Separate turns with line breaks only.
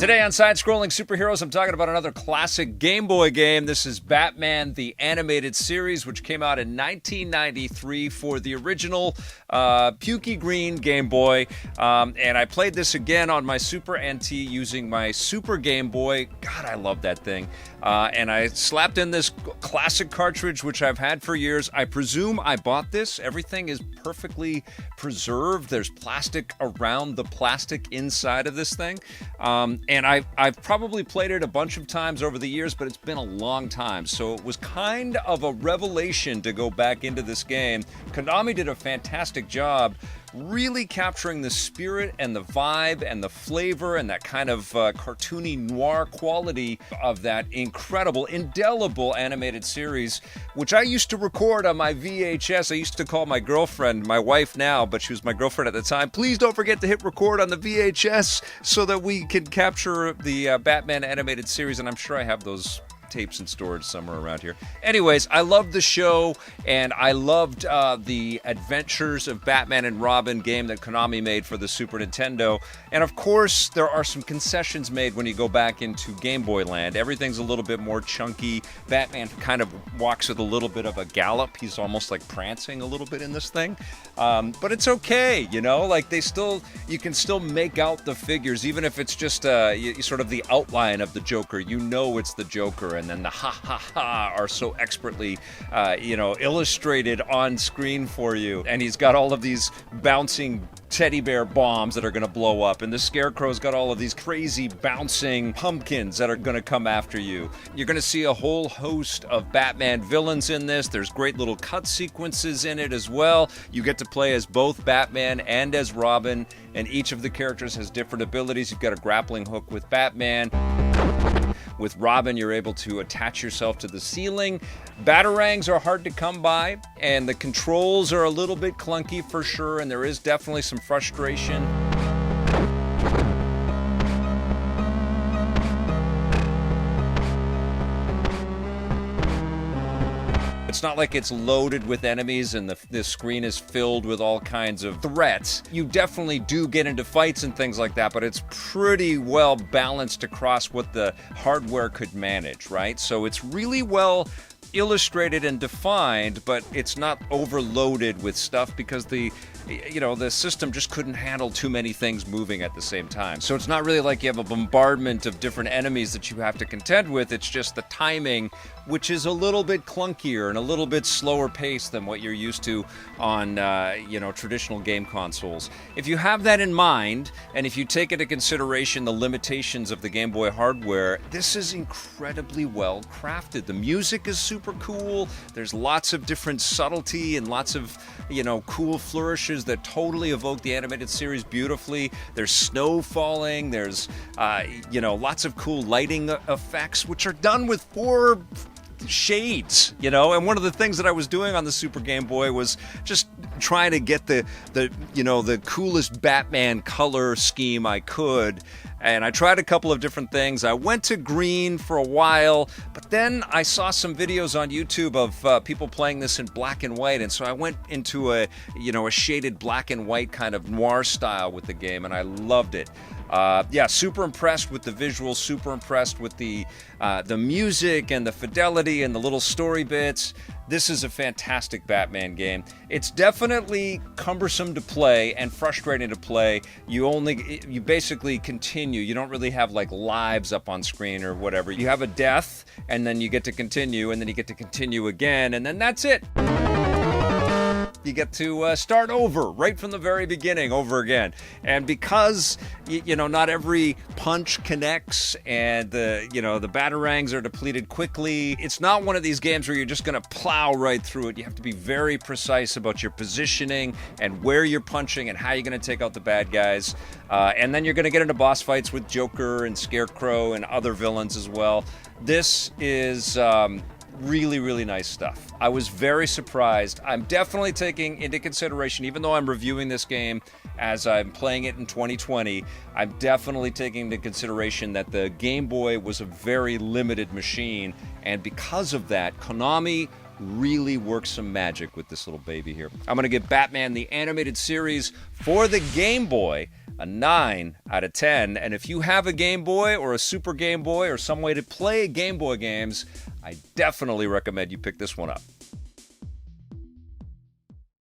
Today on Side-Scrolling Superheroes, I'm talking about another classic Game Boy game. This is Batman the Animated Series, which came out in 1993 for the original pukey green Game Boy. And I played this again on my Super NT using my Super Game Boy. God, I love that thing. And I slapped in this classic cartridge, which I've had for years. I presume I bought this. Everything is perfectly preserved. There's plastic around the plastic inside of this thing. And I've probably played it a bunch of times over the years, but it's been a long time. So it was kind of a revelation to go back into this game. Konami did a fantastic job really capturing the spirit and the vibe and the flavor and that kind of cartoony noir quality of that incredible, indelible animated series, which I used to record on my VHS. I used to call my girlfriend, my wife now, but she was my girlfriend at the time, please don't forget to hit record on the VHS so that we can capture the Batman animated series, and I'm sure I have those tapes in storage somewhere around here. Anyways, I loved the show, and I loved the Adventures of Batman and Robin game that Konami made for the Super Nintendo. And of course, there are some concessions made when you go back into Game Boy Land. Everything's a little bit more chunky. Batman kind of walks with a little bit of a gallop. He's almost like prancing a little bit in this thing. But it's okay, you know? Like, you can still make out the figures, even if it's just sort of the outline of the Joker. You know it's the Joker, and then the ha are so expertly, illustrated on screen for you. And he's got all of these bouncing teddy bear bombs that are going to blow up, and the Scarecrow's got all of these crazy bouncing pumpkins that are going to come after you. You're going to see a whole host of Batman villains in this. There's great little cut sequences in it as well. You get to play as both Batman and as Robin, and each of the characters has different abilities. You've got a grappling hook with Batman. With Robin, you're able to attach yourself to the ceiling. Batarangs are hard to come by, and the controls are a little bit clunky for sure, and there is definitely some frustration. It's not like it's loaded with enemies and the screen is filled with all kinds of threats. You definitely do get into fights and things like that, but it's pretty well balanced across what the hardware could manage, right? So it's really well illustrated and defined, but it's not overloaded with stuff because the system just couldn't handle too many things moving at the same time. So it's not really like you have a bombardment of different enemies that you have to contend with. It's just the timing, which is a little bit clunkier and a little bit slower paced than what you're used to on, traditional game consoles. If you have that in mind, and if you take into consideration the limitations of the Game Boy hardware, this is incredibly well crafted. The music is super cool. There's lots of different subtlety and lots of, cool flourishes that totally evoke the animated series beautifully. There's snow falling. There's, lots of cool lighting effects, which are done with 4 shades, and one of the things that I was doing on the Super Game Boy was just trying to get the coolest Batman color scheme I could, and I tried a couple of different things. I went to green for a while, but then I saw some videos on YouTube of people playing this in black and white, and so I went into a shaded black and white kind of noir style with the game, and I loved it. Super impressed with the visuals, super impressed with the music and the fidelity and the little story bits. This is a fantastic Batman game. It's definitely cumbersome to play and frustrating to play. You basically continue. You don't really have like lives up on screen or whatever. You have a death, and then you get to continue, and then you get to continue again, and then that's it. You get to start over right from the very beginning over again. And because, not every punch connects and the batarangs are depleted quickly, it's not one of these games where you're just going to plow right through it. You have to be very precise about your positioning and where you're punching and how you're going to take out the bad guys. And then you're going to get into boss fights with Joker and Scarecrow and other villains as well. This is really, really nice stuff. I was very surprised. I'm definitely taking into consideration, even though I'm reviewing this game as I'm playing it in 2020, I'm definitely taking into consideration that the Game Boy was a very limited machine, and because of that, Konami really works some magic with this little baby here. I'm going to give Batman the Animated Series for the Game Boy a 9 out of 10. And if you have a Game Boy or a Super Game Boy or some way to play Game Boy games, I definitely recommend you pick this one up.